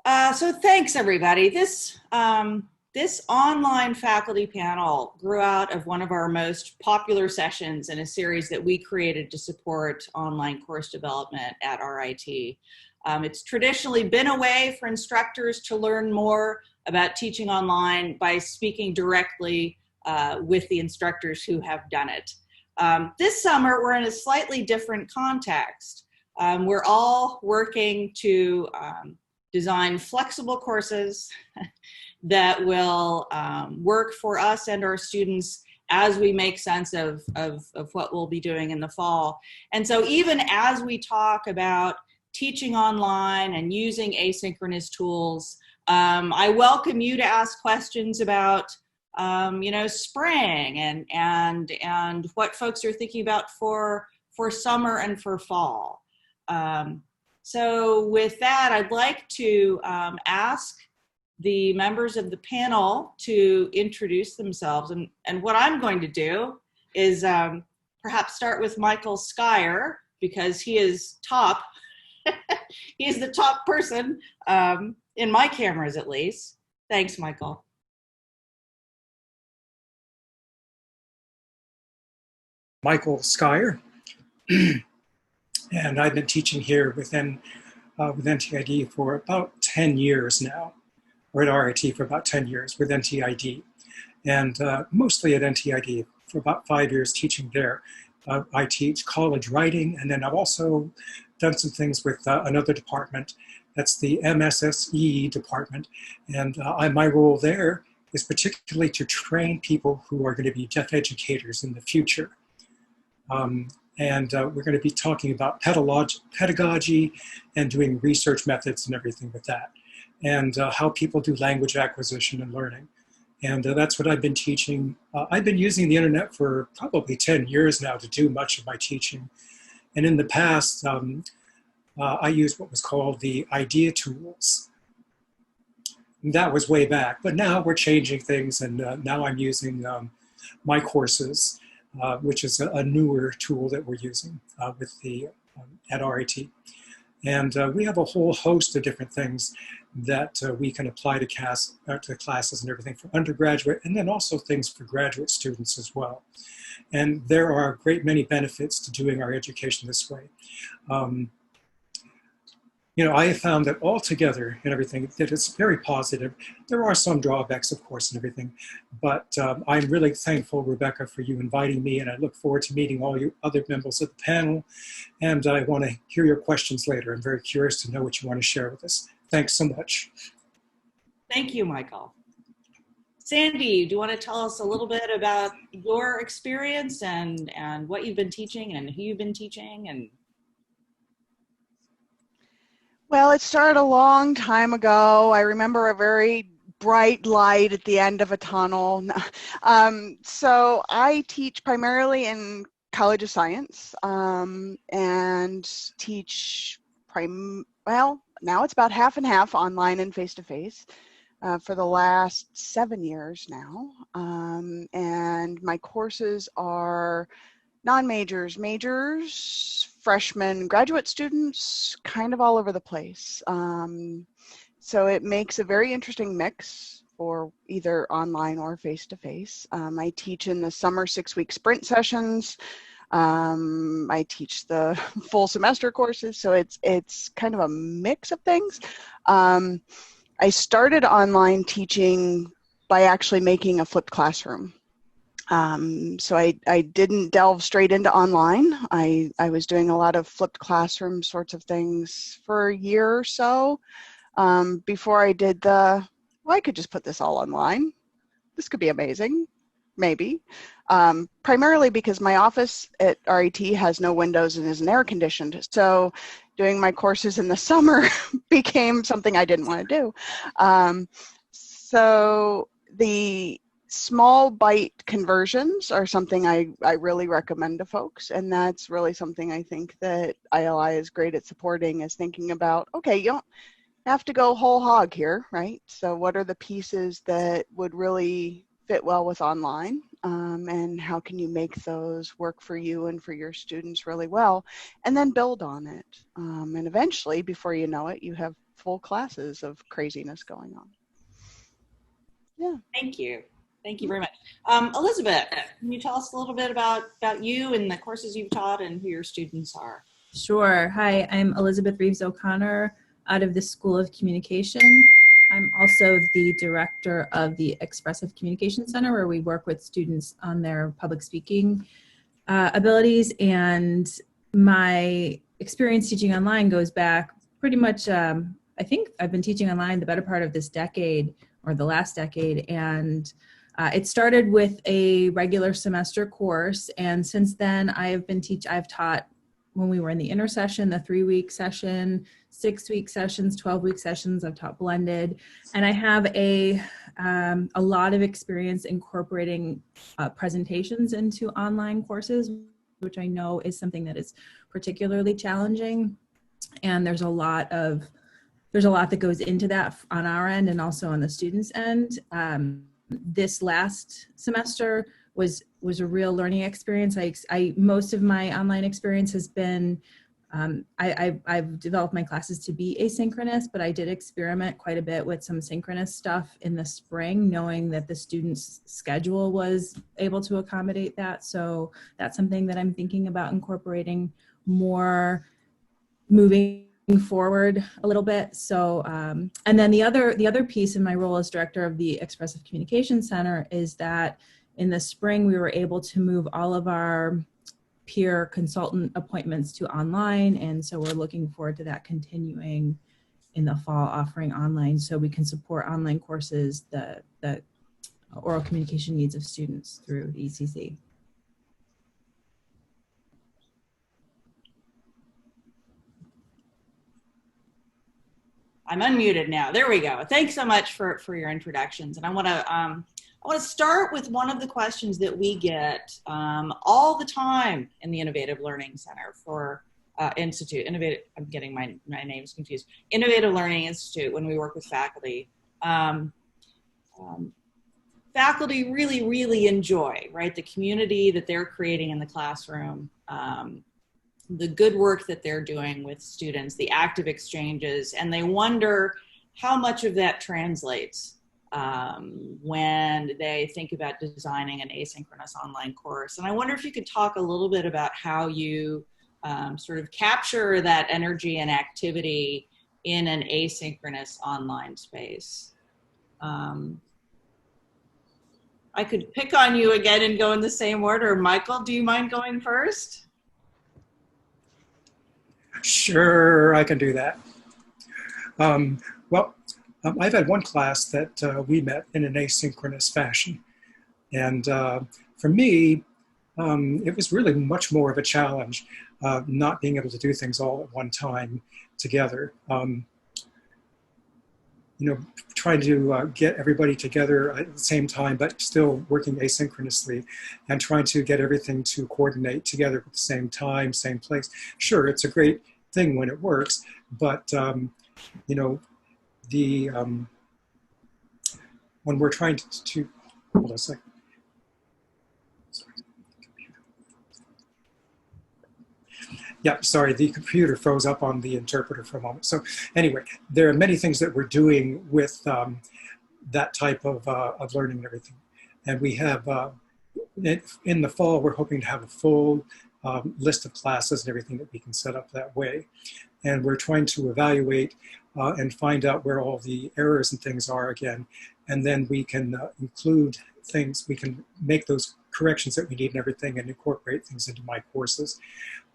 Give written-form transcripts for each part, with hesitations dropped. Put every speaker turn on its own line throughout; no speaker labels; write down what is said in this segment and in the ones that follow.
So thanks everybody. This online faculty panel grew out of one of our most popular sessions in a series that we created to support online course development at RIT. It's traditionally been a way for instructors to learn more about teaching online by speaking directly with the instructors who have done it. This summer, we're in a slightly different context. We're all working to design flexible courses that will work for us and our students as we make sense of what we'll be doing in the fall. And so even as we talk about teaching online and using asynchronous tools, I welcome you to ask questions about spring and what folks are thinking about for summer and for fall. So with that, I'd like to ask the members of the panel to introduce themselves. And what I'm going to do is perhaps start with Michael Skyer, because he is top. He is the top person in my cameras, at least. Thanks, Michael.
Michael Skyer, and I've been teaching here with NTID for about 10 years now, or at RIT for about 10 years with NTID, and mostly at NTID for about 5 years teaching there. I teach college writing, and then I've also done some things with another department. That's the MSSE department, and my role there is particularly to train people who are going to be deaf educators in the future. We're going to be talking about pedagogy and doing research methods and everything with that, and how people do language acquisition and learning. And that's what I've been teaching. I've been using the internet for probably 10 years now to do much of my teaching. And in the past, I used what was called the IDEA tools. And that was way back, but now we're changing things, and now I'm using My Courses, which is a newer tool that we're using with the at RIT. And we have a whole host of different things that we can apply to classes and everything for undergraduate, and then also things for graduate students as well. And there are a great many benefits to doing our education this way. I have found that altogether and everything, that it's very positive. There are some drawbacks, of course, and everything, but I'm really thankful, Rebecca, for you inviting me, and I look forward to meeting all you other members of the panel, and I want to hear your questions later. I'm very curious to know what you want to share with us. Thanks so much.
Thank you, Michael. Sandy, do you want to tell us a little bit about your experience and what you've been teaching and who you've been teaching?
Well, it started a long time ago. I remember a very bright light at the end of a tunnel. So I teach primarily in College of Science and teach, now it's about half and half online and face-to-face for the last 7 years now. And my courses are non-majors, majors, freshmen, graduate students, kind of all over the place. So it makes a very interesting mix for either online or face-to-face. I teach in the summer 6-week sprint sessions. I teach the full semester courses, so it's kind of a mix of things. I started online teaching by actually making a flipped classroom. So I didn't delve straight into online. I was doing a lot of flipped classroom sorts of things for a year or so before I did I could just put this all online. This could be amazing, maybe. Primarily because my office at RIT has no windows and isn't air conditioned. So doing my courses in the summer became something I didn't want to do. So the small bite conversions are something I really recommend to folks, and that's really something I think that ILI is great at supporting, is thinking about, okay, you don't have to go whole hog here, right? So what are the pieces that would really fit well with online, and how can you make those work for you and for your students really well, and then build on it. And eventually, before you know it, you have full classes of craziness going on. Yeah.
Thank you. Thank you very much. Elizabeth, can you tell us a little bit about you and the courses you've taught and who your students are?
Sure. Hi, I'm Elizabeth Reeves O'Connor out of the School of Communication. I'm also the director of the Expressive Communication Center, where we work with students on their public speaking abilities. And my experience teaching online goes back pretty much, I think I've been teaching online the better part of this decade or the last decade. And it started with a regular semester course. And since then I've taught when we were in the intersession, the 3-week session, 6-week sessions, 12-week sessions. I've taught blended, and I have a lot of experience incorporating presentations into online courses, which I know is something that is particularly challenging. And there's a lot that goes into that on our end and also on the students' end. This last semester was a real learning experience. Most of my online experience has been, I've developed my classes to be asynchronous, but I did experiment quite a bit with some synchronous stuff in the spring, knowing that the students' schedule was able to accommodate that. So that's something that I'm thinking about incorporating more moving forward a little bit. So, and then the other piece in my role as director of the Expressive Communication Center is that in the spring, we were able to move all of our peer consultant appointments to online. And so we're looking forward to that continuing in the fall, offering online so we can support online courses, the oral communication needs of students through the ECC.
I'm unmuted now. There we go. Thanks so much for your introductions. And I want to start with one of the questions that we get all the time in the Innovative Learning Center for Institute. I'm getting my names confused. Innovative Learning Institute, when we work with faculty. Faculty really enjoy, right, the community that they're creating in the classroom, the good work that they're doing with students, the active exchanges, and they wonder how much of that translates when they think about designing an asynchronous online course. And I wonder if you could talk a little bit about how you sort of capture that energy and activity in an asynchronous online space. I could pick on you again and go in the same order. Michael, do you mind going first?
Sure, I can do that. I've had one class that we met in an asynchronous fashion. And for me, it was really much more of a challenge, not being able to do things all at one time together. Trying to get everybody together at the same time, but still working asynchronously and trying to get everything to coordinate together at the same time, same place. Sure, it's a great thing when it works, but when we're trying to hold on a second. Yeah, sorry, the computer froze up on the interpreter for a moment. So anyway, there are many things that we're doing with that type of learning and everything. And we have, in the fall, we're hoping to have a full list of classes and everything that we can set up that way. And we're trying to evaluate and find out where all the errors and things are again. And then we can include things, we can make those corrections that we need and everything and incorporate things into my courses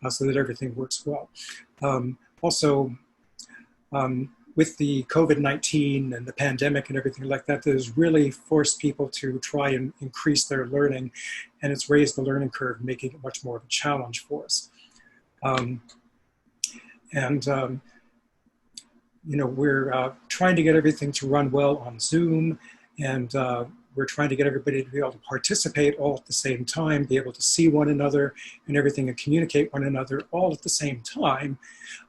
so that everything works well. With the COVID-19 and the pandemic and everything like that, has really forced people to try and increase their learning, and it's raised the learning curve, making it much more of a challenge for us. We're trying to get everything to run well on Zoom, and we're trying to get everybody to be able to participate all at the same time, be able to see one another and everything and communicate one another all at the same time.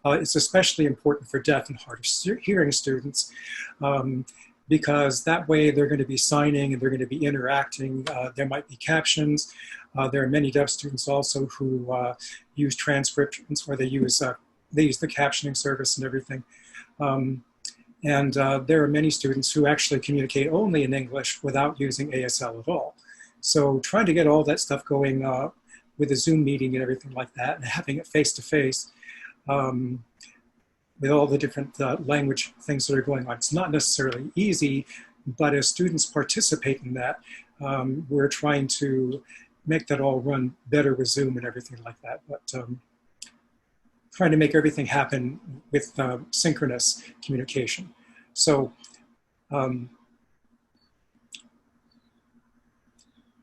It's especially important for deaf and hard of hearing students because that way they're going to be signing and they're going to be interacting. There might be captions. There are many deaf students also who use transcriptions where they use the captioning service and everything. And there are many students who actually communicate only in English without using ASL at all. So trying to get all that stuff going with a Zoom meeting and everything like that, and having it face-to-face with all the different language things that are going on. It's not necessarily easy, but as students participate in that, we're trying to make that all run better with Zoom and everything like that. But trying to make everything happen with synchronous communication. So,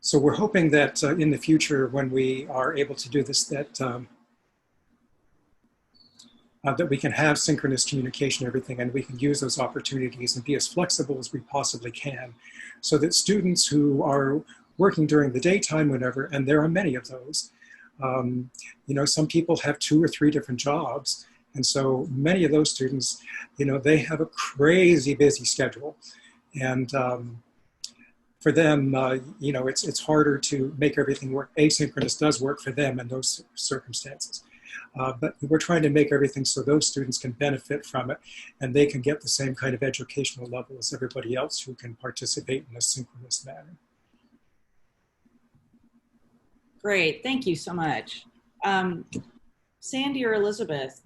so we're hoping that in the future, when we are able to do this, that that we can have synchronous communication and everything, and we can use those opportunities and be as flexible as we possibly can, so that students who are working during the daytime, whenever, and there are many of those, you know, some people have 2 or 3 different jobs, and so many of those students, you know, they have a crazy busy schedule, and for them, you know, it's harder to make everything work. Asynchronous does work for them in those circumstances. But we're trying to make everything so those students can benefit from it, and they can get the same kind of educational level as everybody else who can participate in a synchronous manner.
Great, thank you so much. Sandy or Elizabeth,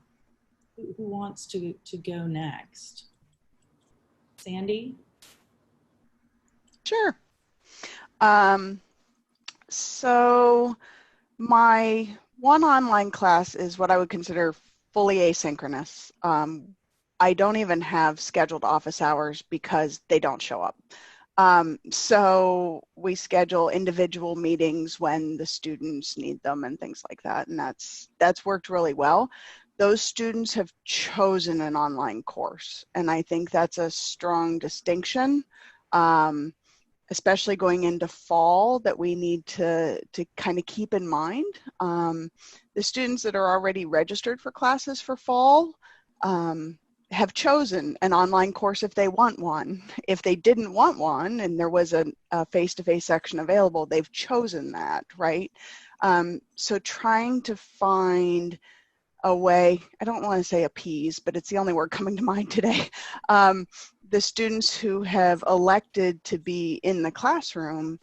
who wants to go next? Sandy?
Sure. So my one online class is what I would consider fully asynchronous. I don't even have scheduled office hours because they don't show up. So we schedule individual meetings when the students need them and things like that. And that's worked really well. Those students have chosen an online course. And I think that's a strong distinction, especially going into fall, that we need to kind of keep in mind. The students that are already registered for classes for fall have chosen an online course if they want one. If they didn't want one and there was a face-to-face section available, they've chosen that, right? So trying to find a way, I don't want to say appease, but it's the only word coming to mind today. The students who have elected to be in the classroom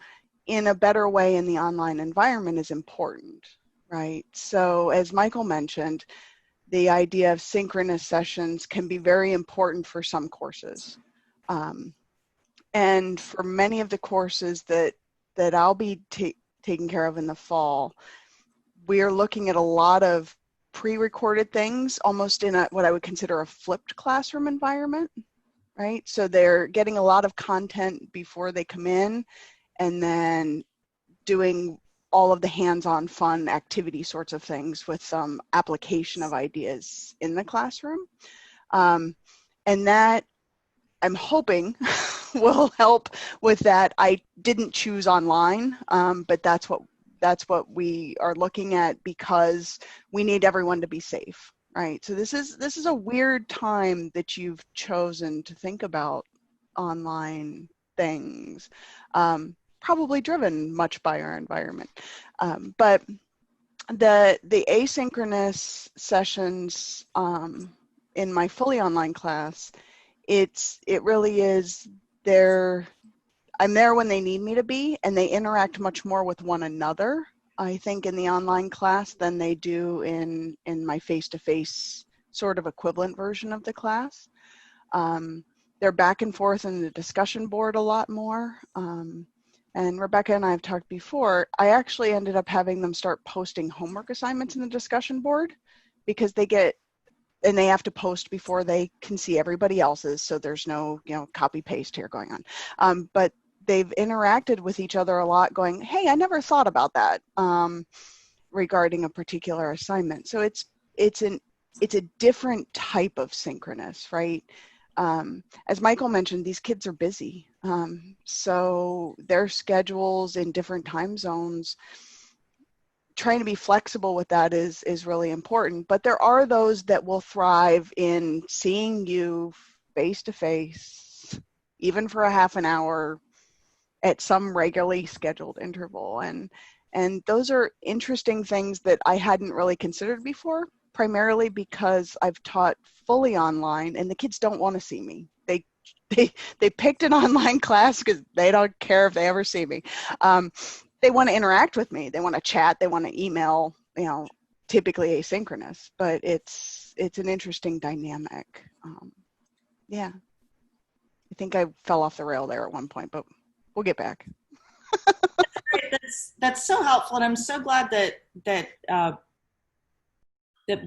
in a better way in the online environment is important, right? So as Michael mentioned, the idea of synchronous sessions can be very important for some courses. And for many of the courses that I'll be taking care of in the fall, we are looking at a lot of pre-recorded things, almost in what I would consider a flipped classroom environment, right? So they're getting a lot of content before they come in, and then doing all of the hands-on fun activity sorts of things with some application of ideas in the classroom. And that, I'm hoping, will help with that. I didn't choose online, but that's what we are looking at, because we need everyone to be safe, right? So this is a weird time that you've chosen to think about online things, probably driven much by our environment. But the asynchronous sessions in my fully online class, it really is I'm there when they need me to be, and they interact much more with one another, I think, in the online class than they do in my face-to-face sort of equivalent version of the class. They're back and forth in the discussion board a lot more. And Rebecca and I have talked before, I actually ended up having them start posting homework assignments in the discussion board, because they have to post before they can see everybody else's. So there's no, copy paste here going on. But they've interacted with each other a lot, going, hey, I never thought about that regarding a particular assignment. So it's a different type of synchronous, right? As Michael mentioned, these kids are busy. So their schedules in different time zones, trying to be flexible with that is really important. But there are those that will thrive in seeing you face to face, even for a half an hour at some regularly scheduled interval. And those are interesting things that I hadn't really considered before. primarily because I've taught fully online and the kids don't want to see me. They picked an online class because they don't care if they ever see me. They want to interact with me. They want to chat. They want to email, typically asynchronous, but it's an interesting dynamic. Yeah. I think I fell off the rail there at one point, but we'll get back.
That's so helpful, and I'm so glad that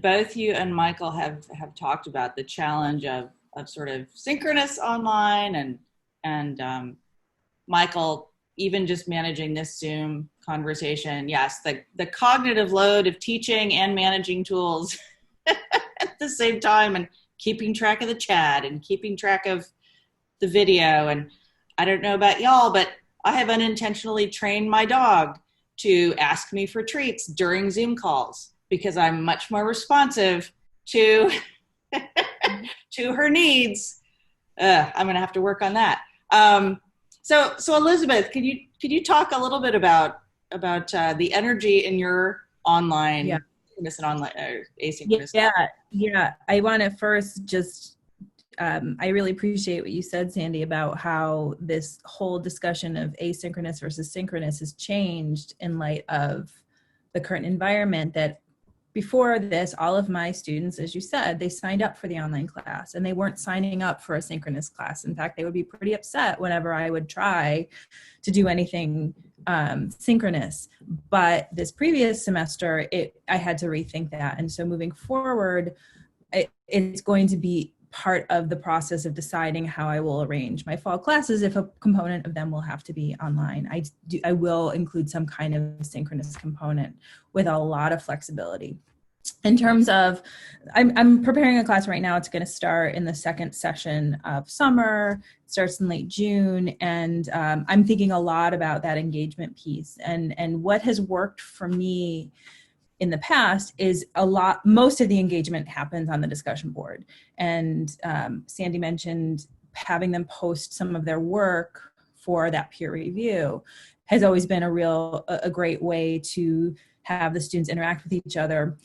both you and Michael have talked about the challenge of sort of synchronous online, and Michael, even just managing this Zoom conversation. Yes, the cognitive load of teaching and managing tools at the same time, and keeping track of the chat and keeping track of the video. And I don't know about y'all, but I have unintentionally trained my dog to ask me for treats during Zoom calls because I'm much more responsive to to her needs. I'm gonna have to work on that. So Elizabeth, could you talk a little bit about the energy in your online, synchronous and online asynchronous?
Yeah. I want to first just I really appreciate what you said, Sandy, about how this whole discussion of asynchronous versus synchronous has changed in light of the current environment. That before this, all of my students, as you said, they signed up for the online class and they weren't signing up for a synchronous class. In fact, they would be pretty upset whenever I would try to do anything synchronous. But this previous semester, I had to rethink that. And so moving forward, it's going to be part of the process of deciding how I will arrange my fall classes. If a component of them will have to be online, I will include some kind of synchronous component with a lot of flexibility. In terms of, I'm preparing a class right now. It's going to start in the second session of summer. It starts in late June, and I'm thinking a lot about that engagement piece. And what has worked for me in the past is most of the engagement happens on the discussion board. And Sandy mentioned having them post some of their work for that peer review has always been a great way to have the students interact with each other.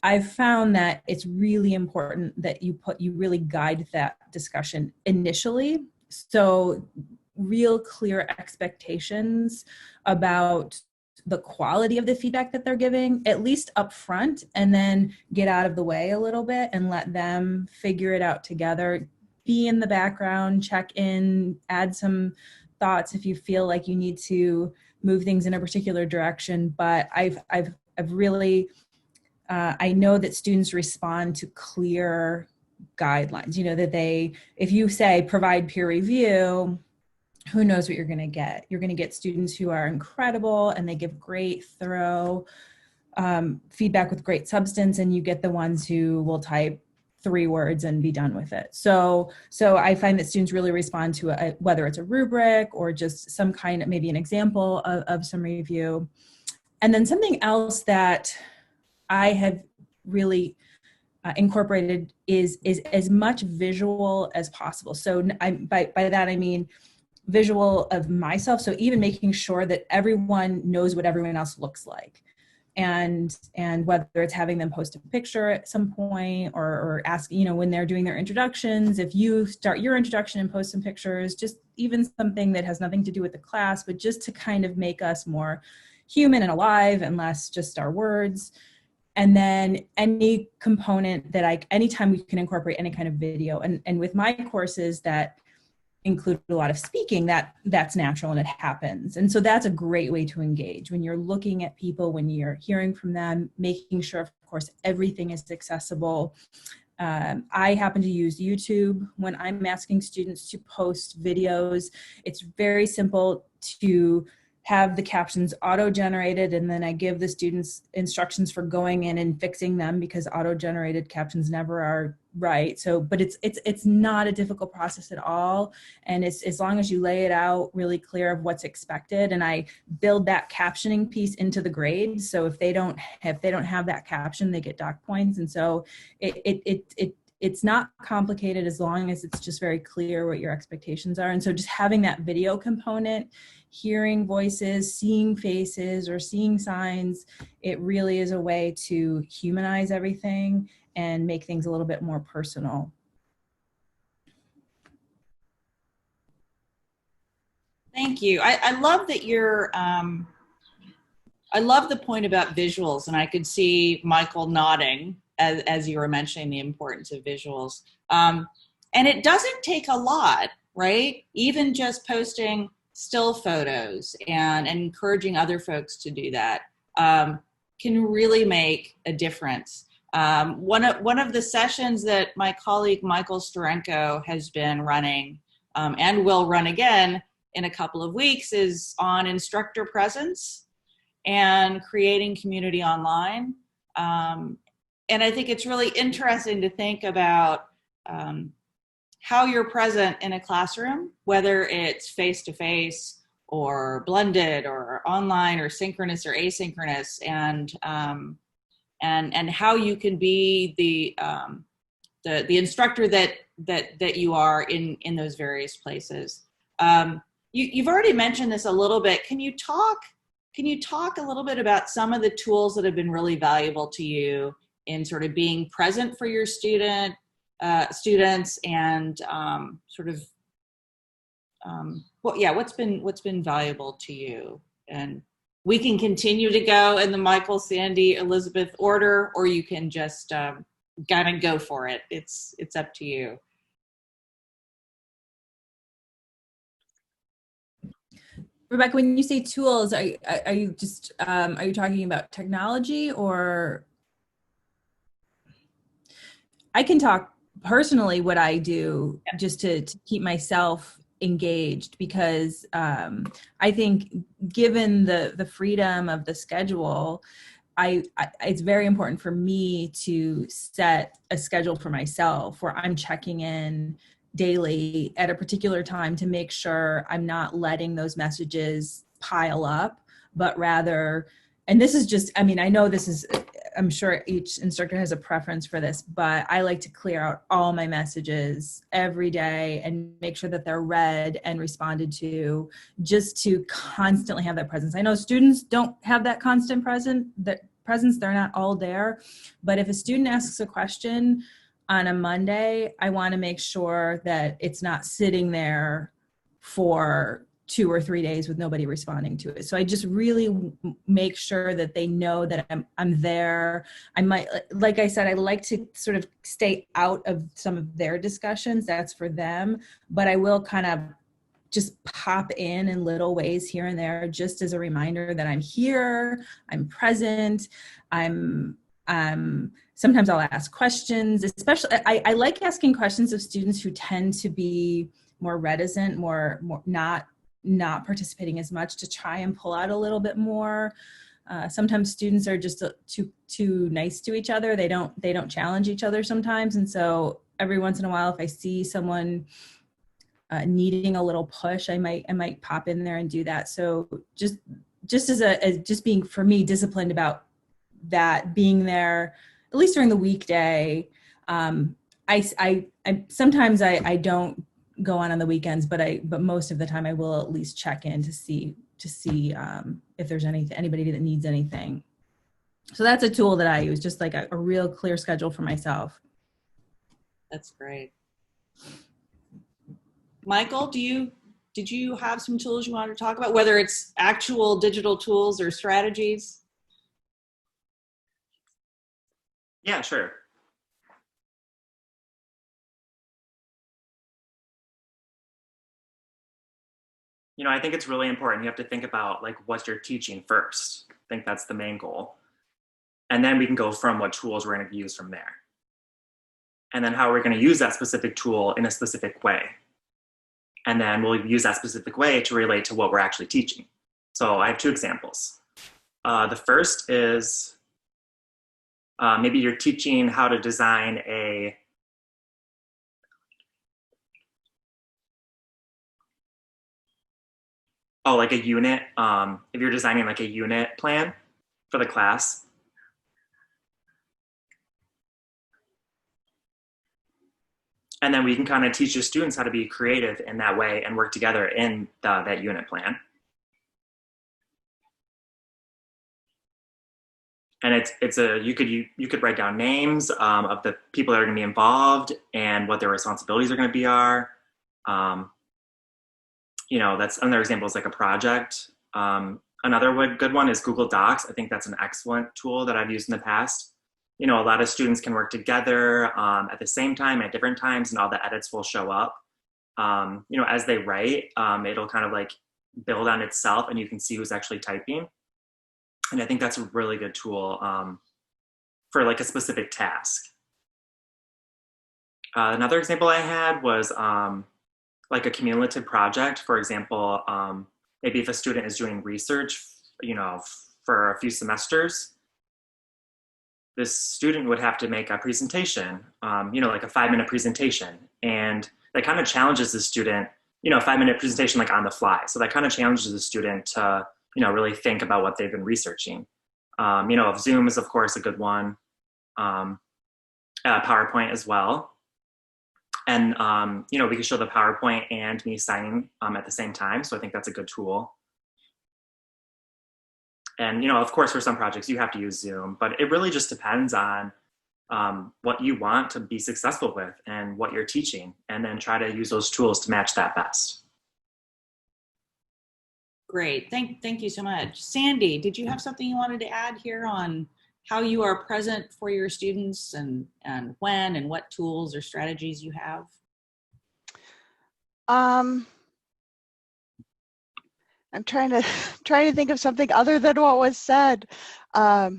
I've found that it's really important that you really guide that discussion initially. So real clear expectations about the quality of the feedback that they're giving, at least up front, and then get out of the way a little bit and let them figure it out together. Be in the background, check in, add some thoughts if you feel like you need to move things in a particular direction. But I've really, I know that students respond to clear guidelines, that if you say provide peer review, who knows what you're going to get. You're going to get students who are incredible and they give great, thorough feedback with great substance, and you get the ones who will type 3 words and be done with it. So I find that students really respond to whether it's a rubric or just some kind of, maybe an example of some review. And then something else that I have really incorporated is as much visual as possible. So by that I mean visual of myself. So even making sure that everyone knows what everyone else looks like. And whether it's having them post a picture at some point or ask, when they're doing their introductions, if you start your introduction and post some pictures, just even something that has nothing to do with the class, but just to kind of make us more human and alive and less just our words. And then any component that anytime we can incorporate any kind of video. And with my courses that include a lot of speaking, that's natural and it happens. And so that's a great way to engage when you're looking at people, when you're hearing from them, making sure, of course, everything is accessible. I happen to use YouTube when I'm asking students to post videos. It's very simple to have the captions auto-generated, and then I give the students instructions for going in and fixing them because auto-generated captions never are right. So, but it's not a difficult process at all. And it's as long as you lay it out really clear of what's expected, and I build that captioning piece into the grade. So if they don't have that caption, they get dock points. And so it it's not complicated as long as it's just very clear what your expectations are. And so just having that video component, hearing voices, seeing faces, or seeing signs, it really is a way to humanize everything and make things a little bit more personal.
Thank you. I love that you're, I love the point about visuals, and I could see Michael nodding as you were mentioning the importance of visuals. And it doesn't take a lot, right? Even just posting still photos and encouraging other folks to do that can really make a difference. One of the sessions that my colleague Michael Starenko has been running and will run again in a couple of weeks is on instructor presence and creating community online. And I think it's really interesting to think about how you're present in a classroom, whether it's face-to-face or blended or online or synchronous or asynchronous, and how you can be the instructor that you are in those various places. You've already mentioned this a little bit. Can you talk a little bit about some of the tools that have been really valuable to you in sort of being present for your students and what's been valuable to you? And we can continue to go in the Michael, Sandy, Elizabeth order, or you can just kind of go for it. It's up to you.
Rebecca, when you say tools, are you just are you talking about technology, or? I can talk personally what I do just to keep myself engaged, because I think given the freedom of the schedule, it's very important for me to set a schedule for myself where I'm checking in daily at a particular time to make sure I'm not letting those messages pile up, but rather, and this is just, I mean, I know this is, I'm sure each instructor has a preference for this, but I like to clear out all my messages every day and make sure that they're read and responded to, just to constantly have that presence. I know students don't have that constant presence, they're not all there, but if a student asks a question on a Monday, I want to make sure that it's not sitting there for 2 or 3 days with nobody responding to it. So I just really make sure that they know that I'm there. I might, like I said, I like to sort of stay out of some of their discussions. That's for them, but I will kind of just pop in little ways here and there, just as a reminder that I'm here, I'm present, sometimes I'll ask questions, especially, I like asking questions of students who tend to be more reticent, more not participating as much, to try and pull out a little bit more. Sometimes students are just too nice to each other. They don't challenge each other sometimes. And so every once in a while, if I see someone needing a little push, I might pop in there and do that. So just as being, for me, disciplined about that, being there at least during the weekday. I sometimes I don't go on the weekends, but most of the time I will at least check in to see if there's anybody that needs anything. So that's a tool that I use, just like a real clear schedule for myself.
That's great. Michael, did you have some tools you wanted to talk about, whether it's actual digital tools or strategies?
Yeah, sure. I think it's really important. You have to think about like what you're teaching first. I think that's the main goal. And then we can go from what tools we're going to use from there. And then how we're going to use that specific tool in a specific way. And then we'll use that specific way to relate to what we're actually teaching. So I have 2 examples. The first is maybe you're teaching how to design like a unit. If you're designing like a unit plan for the class. And then we can kind of teach the students how to be creative in that way and work together in that unit plan. And you could write down names of the people that are going to be involved and what their responsibilities are going to be that's another example, is like a project. Another good one is Google Docs. I think that's an excellent tool that I've used in the past. A lot of students can work together at the same time at different times, and all the edits will show up. As they write, it'll kind of like build on itself, and you can see who's actually typing. And I think that's a really good tool for like a specific task. Another example I had was like a cumulative project. For example, maybe if a student is doing research, for a few semesters, this student would have to make a presentation, like a 5-minute presentation. And that kind of challenges the student, a 5-minute presentation like on the fly. So that kind of challenges the student to, really think about what they've been researching. Zoom is of course a good one. PowerPoint as well. And, we can show the PowerPoint and me signing at the same time. So I think that's a good tool. And, of course, for some projects, you have to use Zoom, but it really just depends on what you want to be successful with and what you're teaching, and then try to use those tools to match that best.
Great. Thank you so much. Sandy, did you have something you wanted to add here on how you are present for your students and when and what tools or strategies you have?
I'm trying to think of something other than what was said. I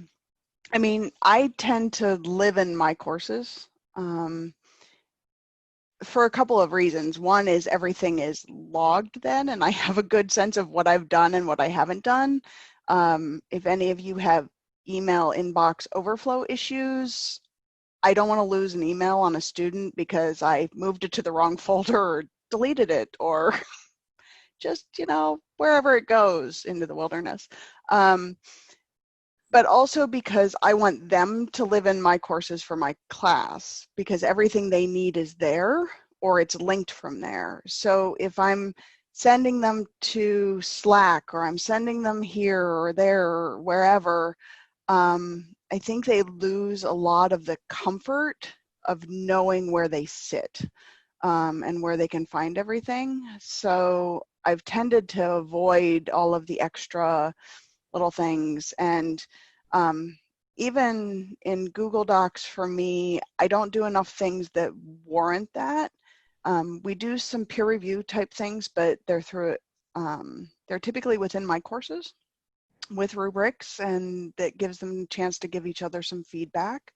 tend to live in my courses for a couple of reasons. One is everything is logged then, and I have a good sense of what I've done and what I haven't done. If any of you have email inbox overflow issues, I don't want to lose an email on a student because I moved it to the wrong folder or deleted it, or just, wherever it goes into the wilderness. But also because I want them to live in my courses for my class, because everything they need is there or it's linked from there. So if I'm sending them to Slack, or I'm sending them here or there or wherever, I think they lose a lot of the comfort of knowing where they sit and where they can find everything. So I've tended to avoid all of the extra little things. And even in Google Docs, for me, I don't do enough things that warrant that. We do some peer review type things, but they're typically within my courses with rubrics, and that gives them a chance to give each other some feedback,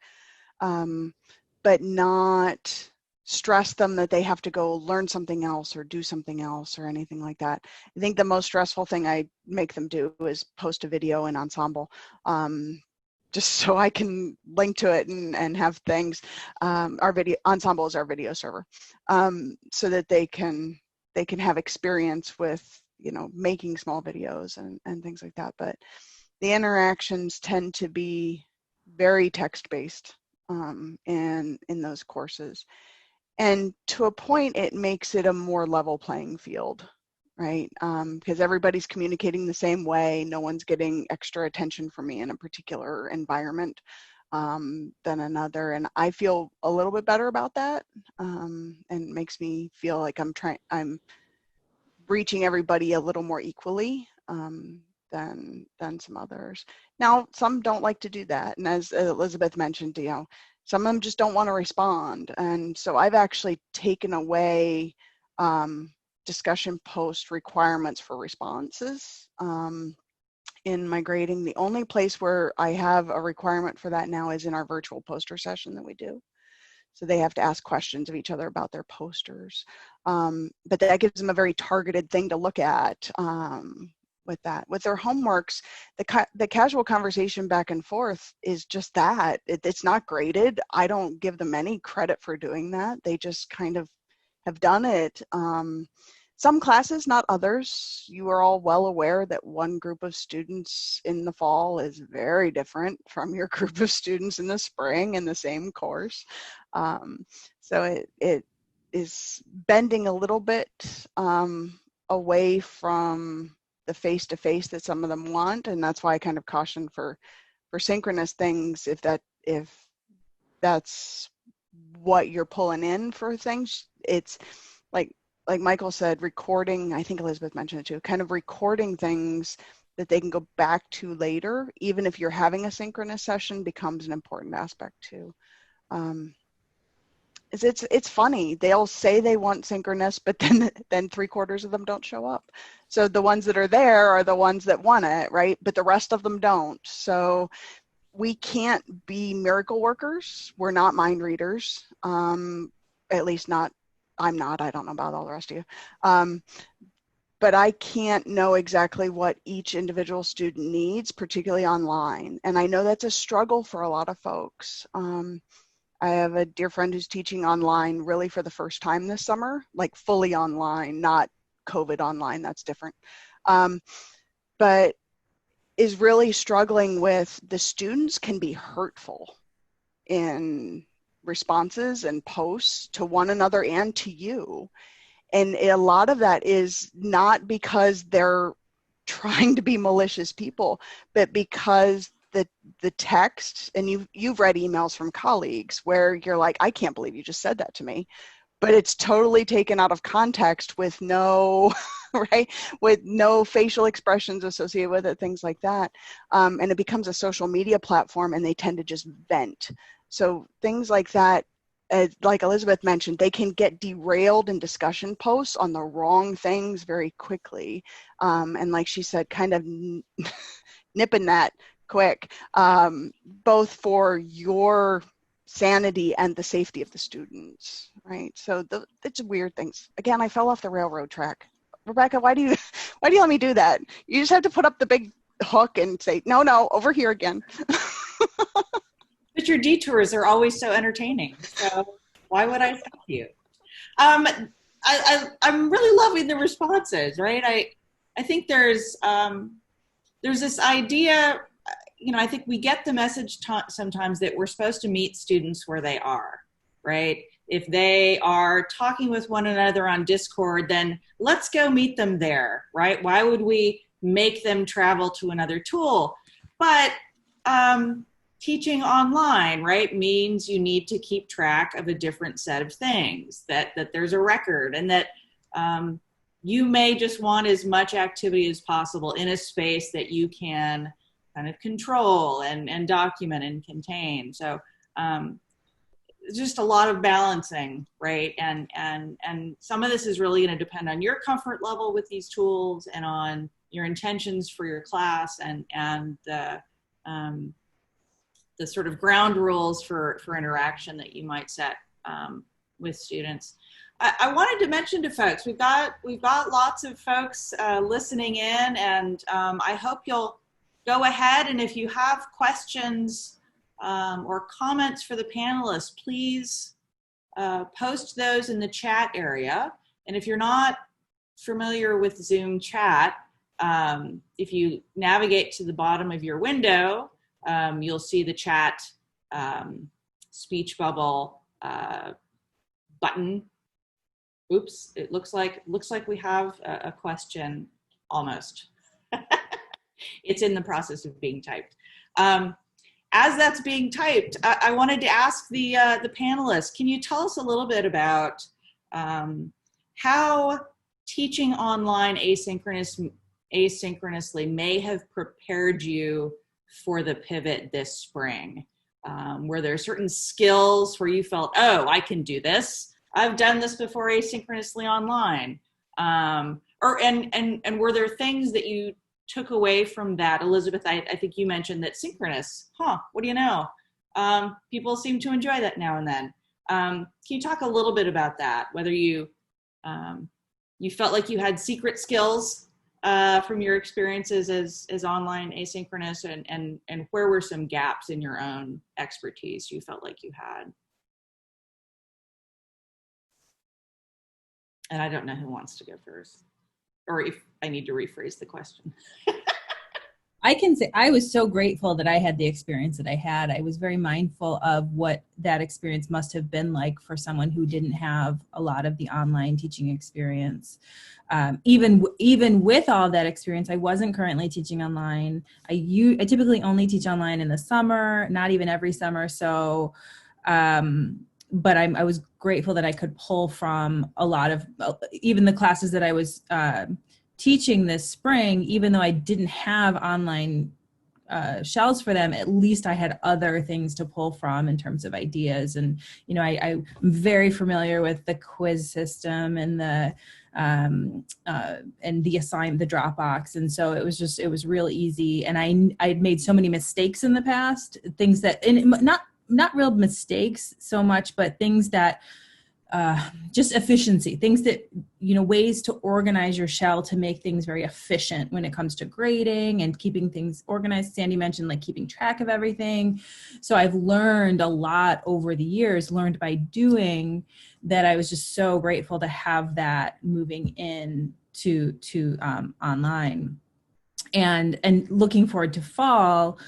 but not stress them that they have to go learn something else or do something else or anything like that. I think the most stressful thing I make them do is post a video in Ensemble, just so I can link to it and have things. Our video Ensemble is our video server, so that they can have experience with making small videos and things like that. But the interactions tend to be very text-based in those courses. And to a point, it makes it a more level playing field, right? Because everybody's communicating the same way. No one's getting extra attention from me in a particular environment than another. And I feel a little bit better about that. And it makes me feel like I'm reaching everybody a little more equally than some others. Now, some don't like to do that. And as Elizabeth mentioned, some of them just don't want to respond. And so I've actually taken away discussion post requirements for responses in my grading. The only place where I have a requirement for that now is in our virtual poster session that we do. So they have to ask questions of each other about their posters. But that gives them a very targeted thing to look at with that. With their homeworks, the casual conversation back and forth is just that. It's not graded. I don't give them any credit for doing that. They just kind of have done it. Some classes, not others. You are all well aware that one group of students in the fall is very different from your group of students in the spring in the same course. So is bending a little bit away from the face-to-face that some of them want, and that's why I kind of caution for synchronous things if that's what you're pulling in for things. It's like Michael said, recording, I think Elizabeth mentioned it too, kind of recording things that they can go back to later, even if you're having a synchronous session, becomes an important aspect too. It's funny. They'll say they want synchronous, but then 3/4 of them don't show up. So the ones that are there are the ones that want it, right? But the rest of them don't. So we can't be miracle workers. We're not mind readers. At least not, I'm not. I don't know about all the rest of you. But I can't know exactly what each individual student needs, particularly online. And I know that's a struggle for a lot of folks. I have a dear friend who's teaching online really for the first time this summer, like fully online, not COVID online, that's different. But is really struggling with the students can be hurtful in responses and posts to one another and to you. And a lot of that is not because they're trying to be malicious people, but because the text, and you've read emails from colleagues where you're like, I can't believe you just said that to me, but it's totally taken out of context with no, right, with no facial expressions associated with it, things like that. And it becomes a social media platform and they tend to just vent. So things like that, like Elizabeth mentioned, they can get derailed in discussion posts on the wrong things very quickly. And like she said, kind of nipping that quick, both for your sanity and the safety of the students, right? So it's weird things. Again, I fell off the railroad track. Rebecca, why do you let me do that? You just have to put up the big hook and say, no, over here again.
But your detours are always so entertaining. So why would I stop you? I'm really loving the responses, right? I think there's this idea, I think we get the message sometimes that we're supposed to meet students where they are, right? If they are talking with one another on Discord, then let's go meet them there, right? Why would we make them travel to another tool? But teaching online, right, means you need to keep track of a different set of things, that there's a record, and that you may just want as much activity as possible in a space that you can kind of control and document and contain. So just a lot of balancing, right? And some of this is really going to depend on your comfort level with these tools and on your intentions for your class and the sort of ground rules for interaction that you might set with students. I wanted to mention to folks, we've got lots of folks listening in, and I hope you'll go ahead, and if you have questions or comments for the panelists, please post those in the chat area. And if you're not familiar with Zoom chat, if you navigate to the bottom of your window, you'll see the chat speech bubble button. Oops, it looks like we have a question almost. It's in the process of being typed. As that's being typed, I wanted to ask the panelists, can you tell us a little bit about how teaching online asynchronously may have prepared you for the pivot this spring? Were there certain skills where you felt, oh, I can do this? I've done this before asynchronously online. And were there things that you took away from that? Elizabeth, I think you mentioned that synchronous, what do you know? People seem to enjoy that now and then. Can you talk a little bit about that? Whether you felt like you had secret skills from your experiences as online asynchronous, and where were some gaps in your own expertise you felt like you had? And I don't know who wants to go first, or if I need to rephrase the question.
I can say I was so grateful that I had the experience that I had. I was very mindful of what that experience must have been like for someone who didn't have a lot of the online teaching experience. Even with all that experience, I wasn't currently teaching online. I typically only teach online in the summer, not even every summer. So, but I was grateful that I could pull from a lot of even the classes that I was teaching this spring, even though I didn't have online shells for them, at least I had other things to pull from in terms of ideas. And, you know, I'm very familiar with the quiz system and the Dropbox. And so it was real easy. And I'd made so many mistakes in the past, things that, and not real mistakes so much, but things that just efficiency, things that, you know, ways to organize your shell to make things very efficient when it comes to grading and keeping things organized. Sandy mentioned like keeping track of everything. So I've learned a lot over the years, learned by doing, that I was just so grateful to have that moving in to online. And looking forward to fall,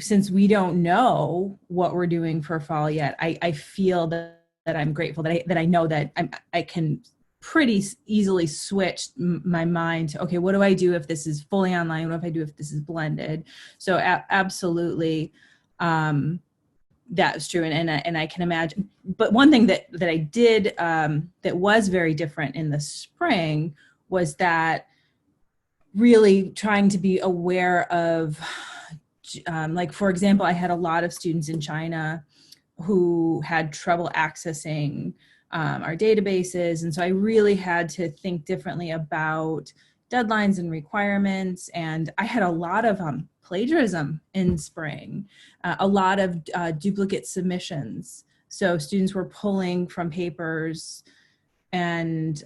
since we don't know what we're doing for fall yet, I feel that I'm grateful that I know that I can pretty easily switch my mind to, okay, what do I do if this is fully online? What do I do if this is blended? So absolutely, that's true. And I can imagine, but one thing that I did that was very different in the spring was that really trying to be aware of, like, for example, I had a lot of students in China who had trouble accessing our databases. And so I really had to think differently about deadlines and requirements. And I had a lot of plagiarism in spring, a lot of duplicate submissions. So students were pulling from papers and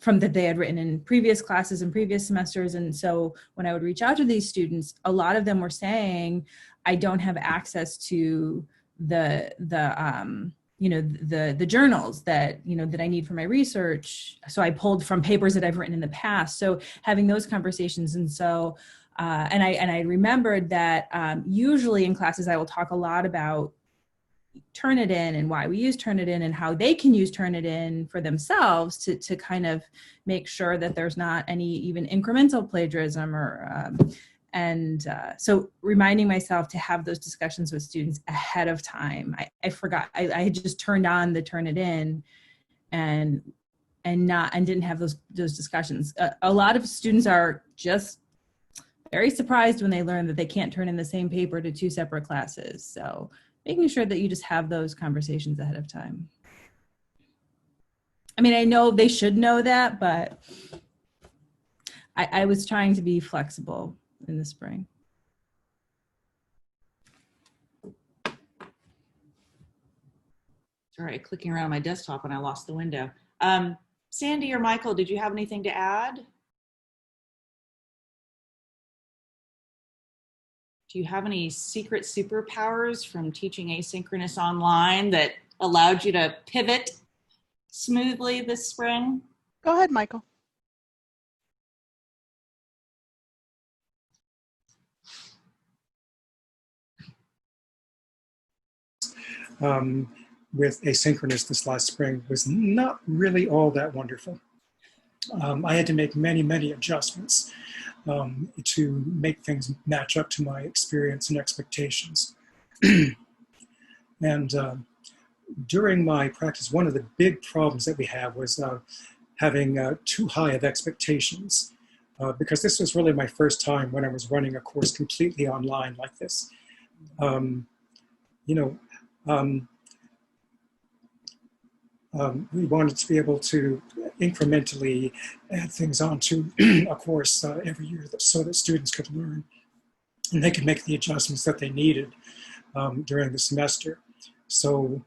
from that they had written in previous classes and previous semesters. And so when I would reach out to these students, a lot of them were saying, I don't have access to the journals that, you know, that I need for my research. So I pulled from papers that I've written in the past. So having those conversations. And so, and I remembered that usually in classes, I will talk a lot about Turnitin and why we use Turnitin and how they can use Turnitin for themselves to kind of make sure that there's not any even incremental plagiarism or so reminding myself to have those discussions with students ahead of time. I forgot, I had just turned on the Turnitin and didn't have those discussions. A lot of students are just very surprised when they learn that they can't turn in the same paper to 2 separate classes. So making sure that you just have those conversations ahead of time. I mean, I know they should know that, but I was trying to be flexible in the spring.
Sorry, clicking around my desktop and I lost the window. Sandy or Michael, did you have anything to add? Do you have any secret superpowers from teaching asynchronous online that allowed you to pivot smoothly this spring?
Go ahead, Michael.
With asynchronous this last spring was not really all that wonderful. I had to make many adjustments to make things match up to my experience and expectations. And during my practice, one of the big problems that we have was having too high of expectations, because this was really my first time when I was running a course completely online like this. We wanted to be able to incrementally add things onto a course every year so that students could learn and they could make the adjustments that they needed during the semester. So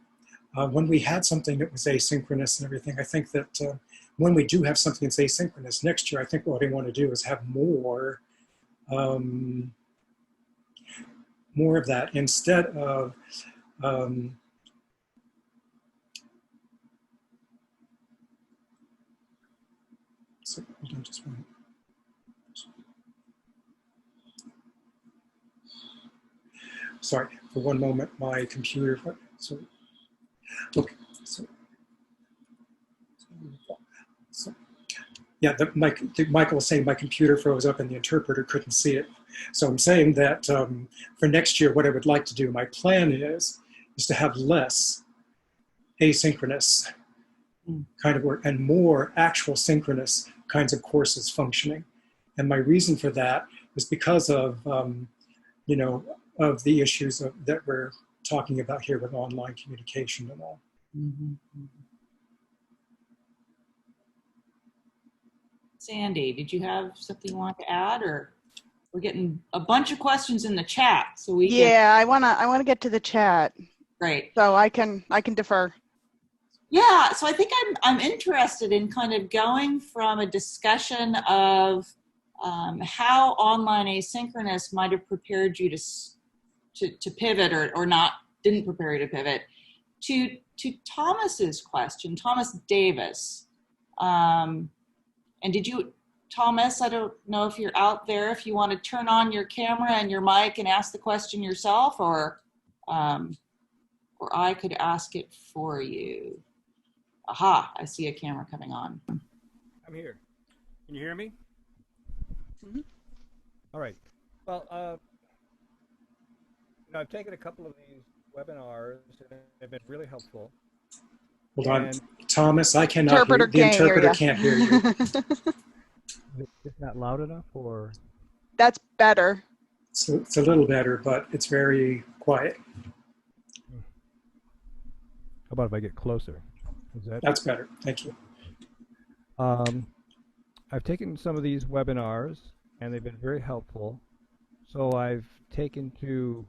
when we had something that was asynchronous and everything, I think that when we do have something that's asynchronous next year, I think what we want to do is have more of that instead of so hold on just one minute. sorry, for one moment, my computer, so, okay, so yeah, Michael was saying my computer froze up and the interpreter couldn't see it. So I'm saying that for next year, what I would like to do, my plan is to have less asynchronous kind of work and more actual synchronous kinds of courses functioning. And my reason for that is because of, you know, of the issues that we're talking about here with online communication and all.
Mm-hmm. Sandy, did you have something you want to add, or we're getting a bunch of questions in the chat, so we
Yeah, I wanna get to the chat,
great.
so I can defer.
Yeah, so I think I'm interested in kind of going from a discussion of how online asynchronous might have prepared you to pivot or not, didn't prepare you to pivot, to Thomas's question, Thomas Davis. And did you, Thomas, I don't know if you're out there, if you want to turn on your camera and your mic and ask the question yourself, or I could ask it for you. Aha, I see a camera coming on.
I'm here. Can you hear me?
Mhm.
All right. Well, you know, I've taken a couple of these webinars and they've been really helpful.
Hold on,
And
Thomas, I cannot hear, the interpreter can't hear you.
is it not loud enough, or?
That's better.
So it's a little better, but it's very quiet.
How about if I get closer? Is that?
That's better, thank you.
I've taken some of these webinars and they've been very helpful. So I've taken to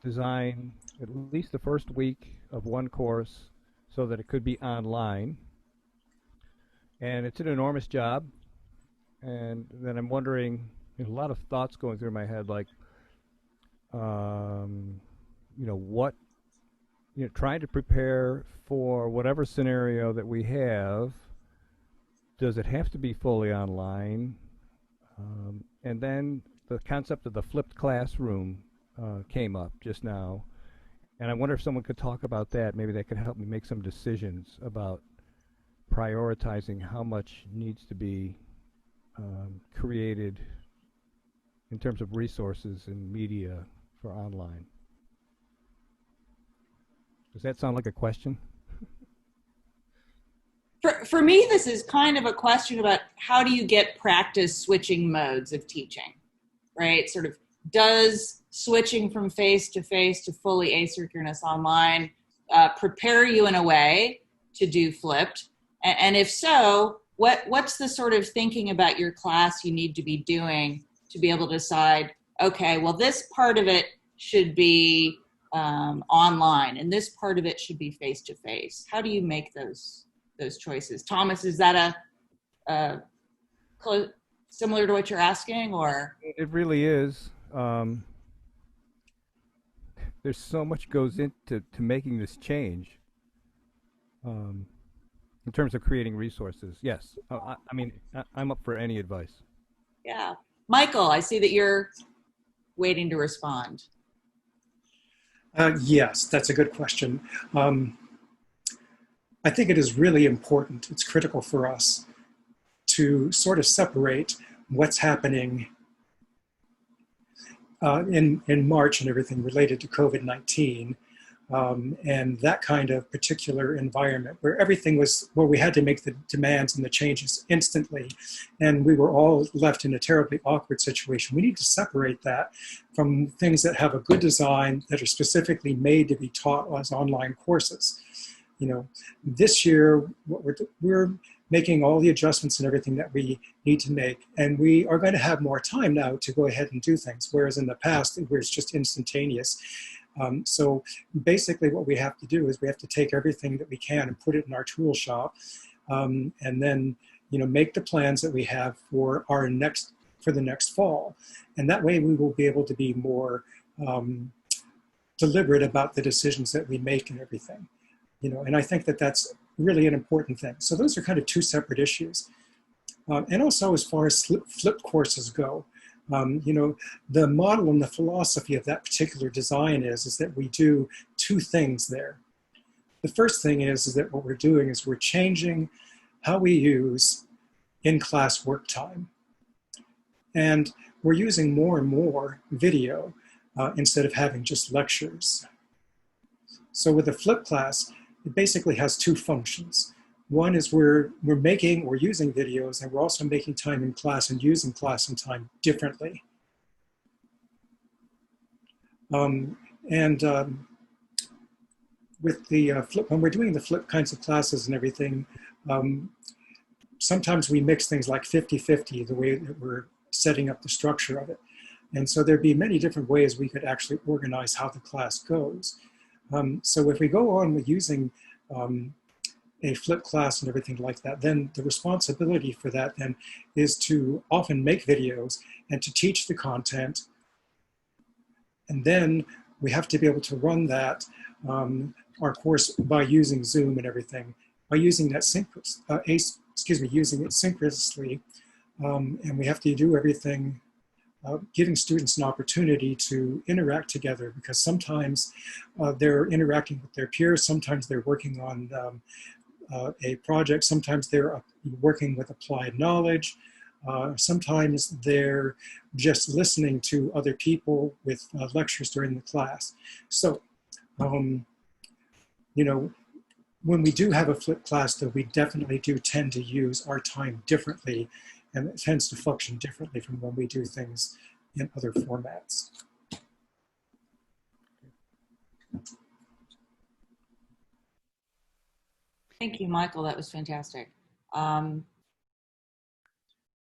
design at least the first week of one course so that it could be online. And it's an enormous job. And then I'm wondering, there's a lot of thoughts going through my head, like, you know, what, you know, trying to prepare for whatever scenario that we have. Does it have to be fully online? And then the concept of the flipped classroom came up just now. And I wonder if someone could talk about that. Maybe that could help me make some decisions about prioritizing how much needs to be created in terms of resources and media for online. Does that sound like a question?
For me, this is kind of a question about how do you get practice switching modes of teaching, right? Sort of, does switching from face-to-face to fully asynchronous online prepare you in a way to do flipped? And if so, what's the sort of thinking about your class you need to be doing to be able to decide, okay, well, this part of it should be online and this part of it should be face-to-face? How do you make those choices? Thomas, is that similar to what you're asking, or?
It really is. There's so much goes into making this change in terms of creating resources. Yes, I mean, I'm up for any advice.
Yeah. Michael, I see that you're waiting to respond.
Yes, that's a good question. I think it is really important, it's critical for us to sort of separate what's happening in March and everything related to COVID-19 and that kind of particular environment where everything was, where we had to make the demands and the changes instantly, and we were all left in a terribly awkward situation. We need to separate that from things that have a good design, that are specifically made to be taught as online courses. You know, this year, we're making all the adjustments and everything that we need to make, and we are going to have more time now to go ahead and do things, whereas in the past, it was just instantaneous. So basically what we have to do is we have to take everything that we can and put it in our tool shop, and then, you know, make the plans that we have for the next fall. And that way we will be able to be more deliberate about the decisions that we make and everything. You know, and I think that that's really an important thing. So those are kind of two separate issues. And also as far as flipped courses go, You know, the model and the philosophy of that particular design is that we do two things there. The first thing is that what we're doing is we're changing how we use in-class work time. And we're using more and more video instead of having just lectures. So with a flipped class, it basically has two functions. One is we're using videos, and we're also making time in class and using class and time differently. With the when we're doing the flip kinds of classes and everything, sometimes we mix things like 50-50, the way that we're setting up the structure of it. And so there'd be many different ways we could actually organize how the class goes. So if we go on with using a flipped class and everything like that, then the responsibility for that then is to often make videos and to teach the content. And then we have to be able to run that, our course, by using Zoom and everything, by using that using it synchronously. And we have to do everything, giving students an opportunity to interact together, because sometimes they're interacting with their peers, sometimes they're working on a project, sometimes they're working with applied knowledge, sometimes they're just listening to other people with lectures during the class. So, you know, when we do have a flipped class, though, we definitely do tend to use our time differently, and it tends to function differently from when we do things in other formats.
Thank you, Michael. That was fantastic.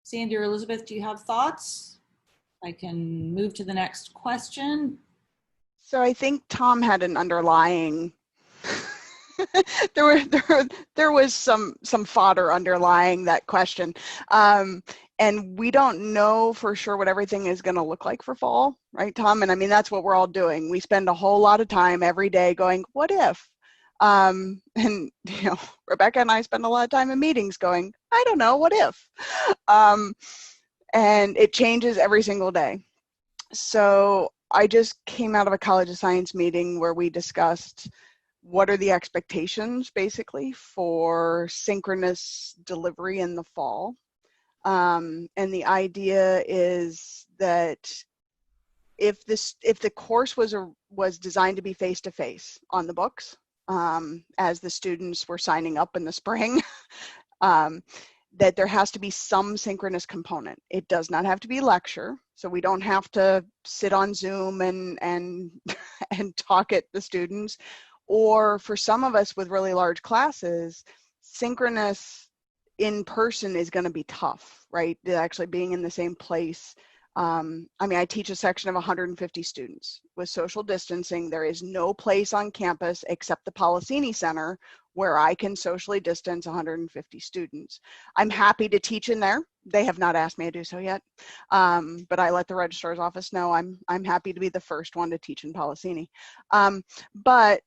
Sandy or Elizabeth, do you have thoughts? I can move to the next question.
So I think Tom had an underlying there was some fodder underlying that question, and we don't know for sure what everything is going to look like for fall, right, Tom? And I mean, that's what we're all doing. We spend a whole lot of time every day going, what if? And you know, Rebecca and I spend a lot of time in meetings going, I don't know, what if? And it changes every single day. So I just came out of a College of Science meeting where we discussed what are the expectations basically for synchronous delivery in the fall. And the idea is that if the course was designed to be face-to-face on the books, as the students were signing up in the spring, that there has to be some synchronous component. It does not have to be lecture, so we don't have to sit on Zoom and talk at the students. Or for some of us with really large classes, synchronous in person is going to be tough, right? Actually being in the same place. I mean, I teach a section of 150 students. With social distancing, there is no place on campus except the Policini Center where I can socially distance 150 students. I'm happy to teach in there. They have not asked me to do so yet, but I let the registrar's office know I'm happy to be the first one to teach in Policini. But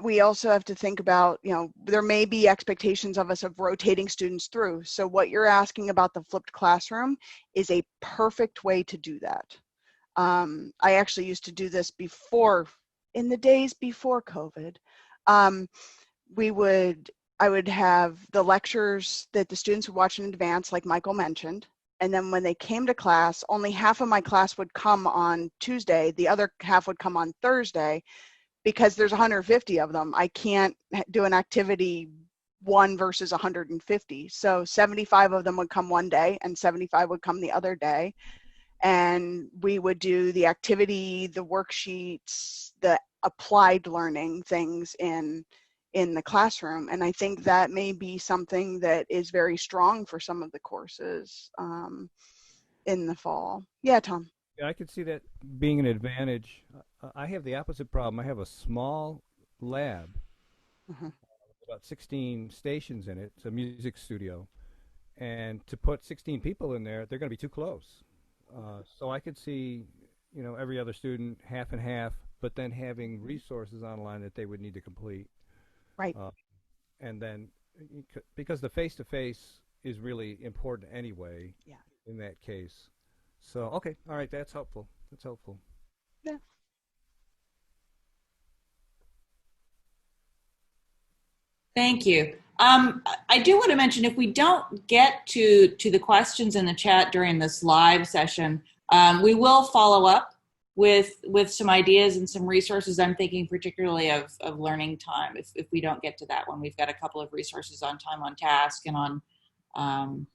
we also have to think about, you know, there may be expectations of us of rotating students through. So what you're asking about the flipped classroom is a perfect way to do that. I actually used to do this before, in the days before COVID. I would have the lectures that the students would watch in advance, like Michael mentioned. And then when they came to class, only half of my class would come on Tuesday. The other half would come on Thursday. Because there's 150 of them, I can't do an activity 1 versus 150. So 75 of them would come one day and 75 would come the other day. And we would do the activity, the worksheets, the applied learning things in the classroom. And I think that may be something that is very strong for some of the courses in the fall. Yeah, Tom.
Yeah, I could see that being an advantage. I have the opposite problem. I have a small lab, about 16 stations in it. It's a music studio. And to put 16 people in there, they're going to be too close. So I could see, you know, every other student half and half, but then having resources online that they would need to complete.
Right.
And then, because the face-to-face is really important anyway,
yeah,
in that case. So, okay, all right, that's helpful. That's helpful.
Yeah.
Thank you. I do want to mention, if we don't get to the questions in the chat during this live session, we will follow up with some ideas and some resources. I'm thinking particularly of learning time. If we don't get to that one, we've got a couple of resources on time on task and on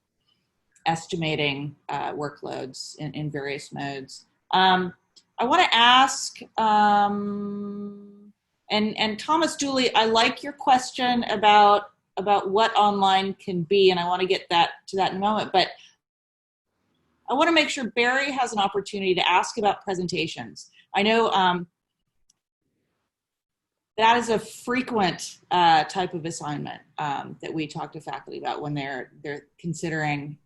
estimating workloads in various modes. I want to ask, and Thomas Dooley, I like your question about what online can be, and I want to get to that in a moment, but I want to make sure Barry has an opportunity to ask about presentations. I know that is a frequent type of assignment that we talk to faculty about when they're considering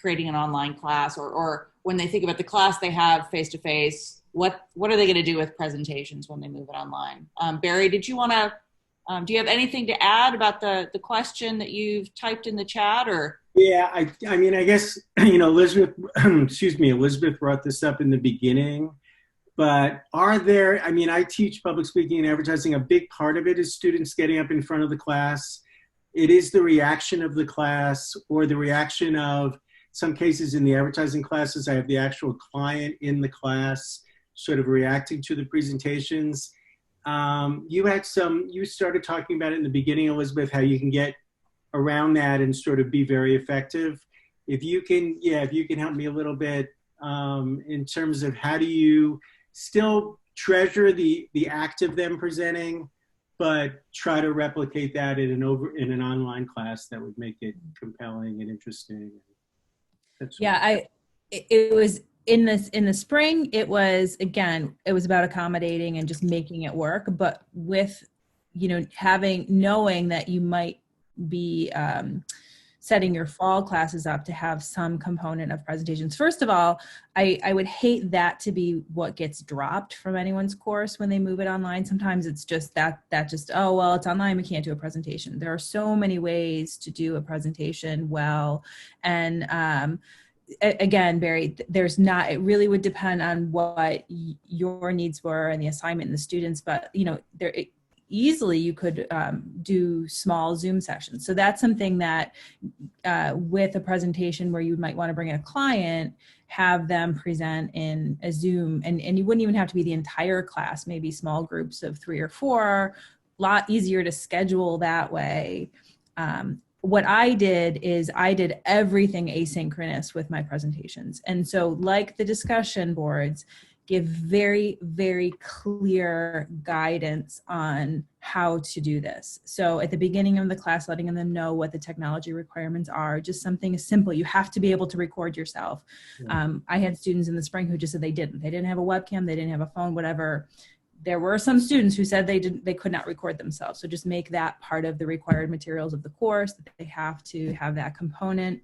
creating an online class, or when they think about the class they have face-to-face, what are they going to do with presentations when they move it online? Barry, did you want to, do you have anything to add about the question that you've typed in the chat, or?
Yeah, I mean, I guess, Elizabeth, Elizabeth brought this up in the beginning, but I teach public speaking and advertising. A big part of it is students getting up in front of the class. It is the reaction of the class, or the reaction of, some cases in the advertising classes, I have the actual client in the class sort of reacting to the presentations. You started talking about it in the beginning, Elizabeth, how you can get around that and sort of be very effective. If you can help me a little bit in terms of how do you still treasure the act of them presenting, but try to replicate that in an online class that would make it compelling and interesting.
It was in the spring, it was about accommodating and just making it work, but with, knowing that you might be setting your fall classes up to have some component of presentations. First of all, I would hate that to be what gets dropped from anyone's course when they move it online. Sometimes it's just oh, well, it's online, we can't do a presentation. There are so many ways to do a presentation well. And again, Barry, it really would depend on what your needs were and the assignment and the students, but easily you could do small Zoom sessions. So that's something that with a presentation where you might want to bring in a client, have them present in a Zoom, and you wouldn't even have to be the entire class, maybe small groups of 3 or 4, a lot easier to schedule that way. What I did is I did everything asynchronous with my presentations. And so like the discussion boards, give very, very clear guidance on how to do this. So at the beginning of the class, letting them know what the technology requirements are, just something simple. You have to be able to record yourself. Yeah. I had students in the spring who just said they didn't have a webcam, they didn't have a phone, whatever. There were some students who said they could not record themselves. So just make that part of the required materials of the course, that they have to have that component.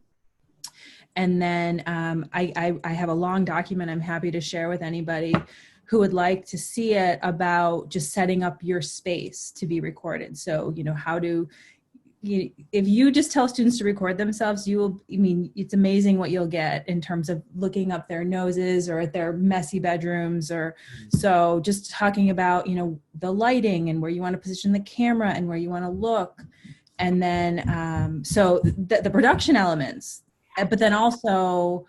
And then I have a long document I'm happy to share with anybody who would like to see it, about just setting up your space to be recorded. So, if you just tell students to record themselves, it's amazing what you'll get in terms of looking up their noses or at their messy bedrooms, or so just talking about, the lighting and where you want to position the camera and where you want to look. And then, so the production elements, but then also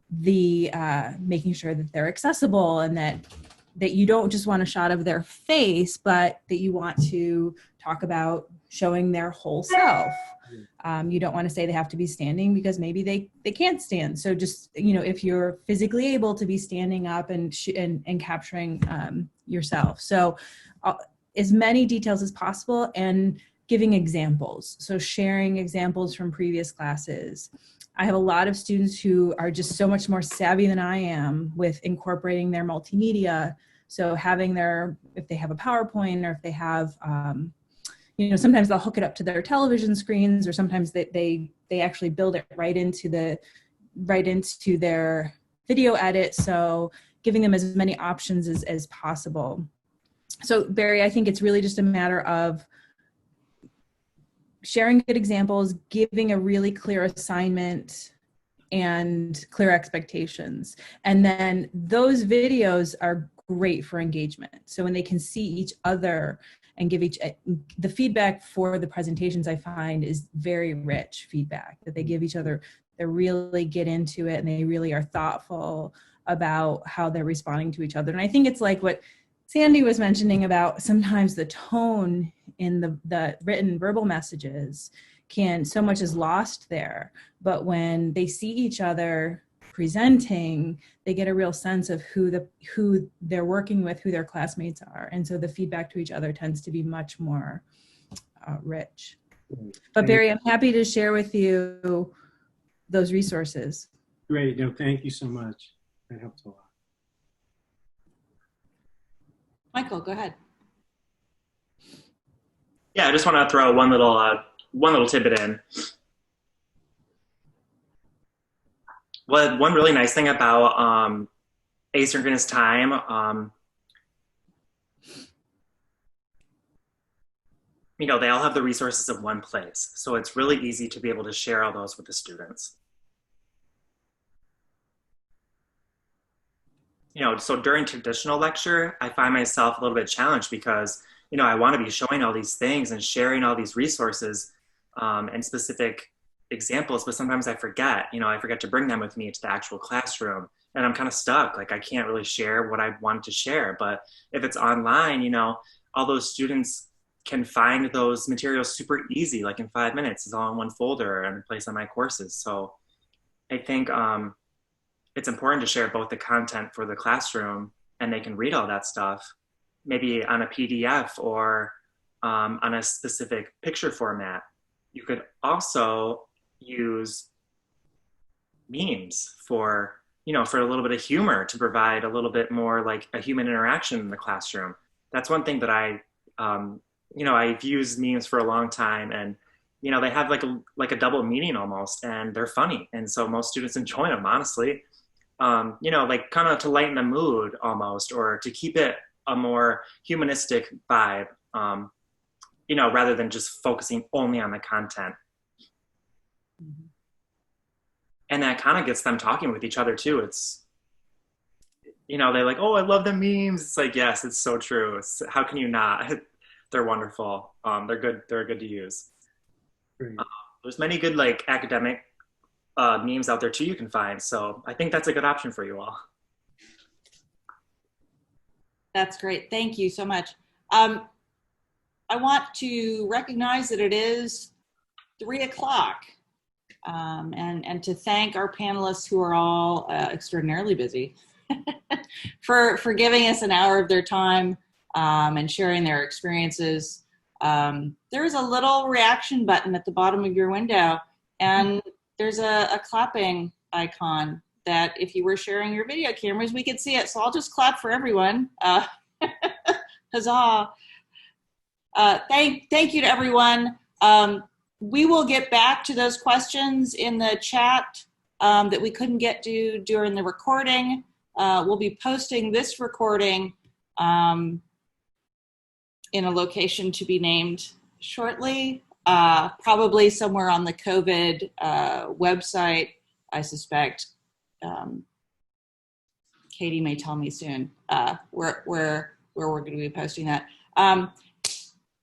the making sure that they're accessible, and that you don't just want a shot of their face, but that you want to talk about showing their whole self. You don't want to say they have to be standing, because maybe they can't stand. So just, if you're physically able to be standing up and capturing yourself. So as many details as possible, and giving examples. So sharing examples from previous classes. I have a lot of students who are just so much more savvy than I am with incorporating their multimedia. So having if they have a PowerPoint, or if they have, sometimes they'll hook it up to their television screens, or sometimes they actually build it right into their video edit. So giving them as many options as possible. So Barry, I think it's really just a matter of sharing good examples, giving a really clear assignment, and clear expectations. And then those videos are great for engagement. So when they can see each other and give the feedback for the presentations, I find is very rich feedback that they give each other. They really get into it and they really are thoughtful about how they're responding to each other. And I think it's like what Sandy was mentioning about sometimes the tone in the written verbal messages so much is lost there. But when they see each other presenting, they get a real sense of who they're working with, who their classmates are. And so the feedback to each other tends to be much more rich. But Barry, I'm happy to share with you those resources.
Great. No, thank you so much. That helps a lot.
Michael, go ahead.
Yeah, I just want to throw one little tidbit in. One really nice thing about asynchronous time, they all have the resources in one place. So it's really easy to be able to share all those with the students. So during traditional lecture, I find myself a little bit challenged because, I want to be showing all these things and sharing all these resources and specific examples, but sometimes I forget, I forget to bring them with me to the actual classroom and I'm kind of stuck. Like I can't really share what I wanted to share, but if it's online, all those students can find those materials super easy, like in 5 minutes. It's all in one folder and place on my courses. So I think it's important to share both the content for the classroom and they can read all that stuff, maybe on a PDF or on a specific picture format. You could also use memes for a little bit of humor to provide a little bit more like a human interaction in the classroom. That's one thing that I've used memes for a long time, and they have like a double meaning almost, and they're funny, and so most students enjoy them, honestly. Like kind of to lighten the mood almost, or to keep it a more humanistic vibe, rather than just focusing only on the content.
Mm-hmm.
And that kind of gets them talking with each other too. It's, they're like, oh, I love the memes. It's like, yes, it's so true. How can you not? They're wonderful. They're good. They're good to use. There's many good like academic memes out there too you can find. So I think that's a good option for you all.
That's great. Thank you so much. I want to recognize that it is 3:00 and to thank our panelists who are all extraordinarily busy for giving us an hour of their time and sharing their experiences. There is a little reaction button at the bottom of your window, and there's a clapping icon that if you were sharing your video cameras, we could see it. So I'll just clap for everyone. Huzzah. Thank you to everyone. We will get back to those questions in the chat that we couldn't get to during the recording. We'll be posting this recording in a location to be named shortly, probably somewhere on the COVID website, I suspect. Katie may tell me soon where we're going to be posting that.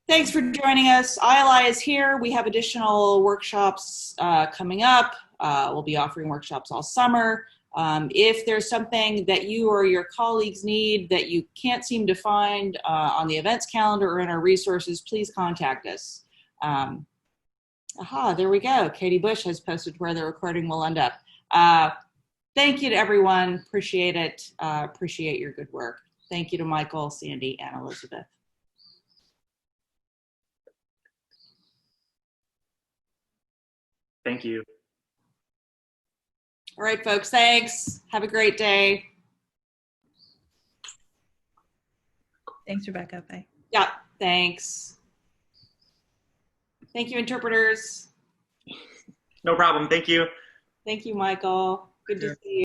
Thanks for joining us. ILI is here. We have additional workshops coming up. We'll be offering workshops all summer. If there's something that you or your colleagues need that you can't seem to find on the events calendar or in our resources, please contact us. There we go. Katie Bush has posted where the recording will end up. Thank you to everyone. Appreciate it. Appreciate your good work. Thank you to Michael, Sandy, and Elizabeth.
Thank you.
All right, folks, thanks. Have a great day.
Thanks, Rebecca. Bye.
Yeah, thanks. Thank you, interpreters.
No problem. Thank you.
Thank you, Michael. Good to see you.